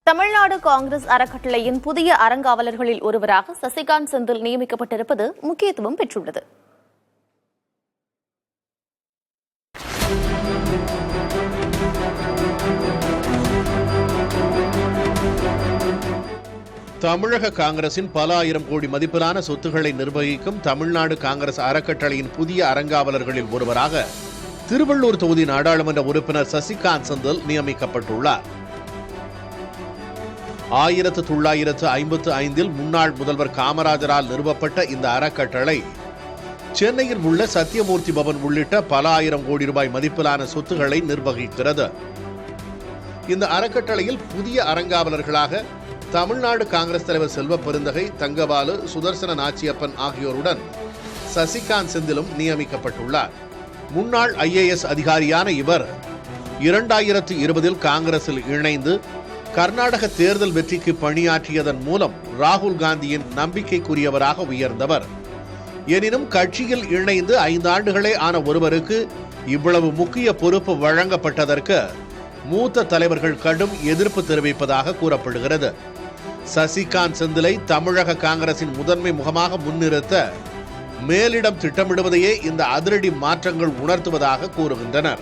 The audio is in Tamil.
தமிழ்நாடு காங்கிரஸ் அறக்கட்டளையின் புதிய அறங்காவலர்களில் ஒருவராக சசிகாந்த் செந்தில் நியமிக்கப்பட்டிருப்பது முக்கியத்துவம் பெற்றுள்ளது. தமிழக காங்கிரசின் பல ஆயிரம் கோடி மதிப்பிலான சொத்துக்களை நிர்வகிக்கும் தமிழ்நாடு காங்கிரஸ் அறக்கட்டளையின் புதிய அறங்காவலர்களில் ஒருவராக திருவள்ளூர் தொகுதி நாடாளுமன்ற உறுப்பினர் சசிகாந்த் செந்தில் நியமிக்கப்பட்டுள்ளார். 1955 முன்னாள் முதல்வர் காமராஜரால் நிறுவப்பட்ட இந்த அறக்கட்டளை சென்னையில் உள்ள சத்தியமூர்த்தி பவன் உள்ளிட்ட பல ஆயிரம் கோடி ரூபாய் மதிப்பிலான சொத்துக்களை நிர்வகிக்கிறது. இந்த அறக்கட்டளையில் புதிய அறங்காவலர்களாக தமிழ்நாடு காங்கிரஸ் தலைவர் செல்வ பெருந்தகை, தங்கபாலு, சுதர்சன நாச்சியப்பன் ஆகியோருடன் சசிகாந்த் செந்திலும் நியமிக்கப்பட்டுள்ளார். முன்னாள் IAS அதிகாரியான இவர் 2020 காங்கிரஸில் இணைந்து கர்நாடக தேர்தல் வெற்றிக்கு பணியாற்றியதன் மூலம் ராகுல் காந்தியின் நம்பிக்கைக்குரியவராக உயர்ந்தவர். எனினும் கட்சியில் இணைந்து 5 ஆண்டுகளே ஆன ஒருவருக்கு இவ்வளவு முக்கிய பொறுப்பு வழங்கப்பட்டதற்கு மூத்த தலைவர்கள் கடும் எதிர்ப்பு தெரிவிப்பதாக கூறப்படுகிறது. சசிகாந்த் செந்திலை தமிழக காங்கிரசின் முதன்மை முகமாக முன்னிறுத்த மேலிடம் திட்டமிடுவதையே இந்த அதிரடி மாற்றங்கள் உணர்த்துவதாக கூறுகின்றனர்.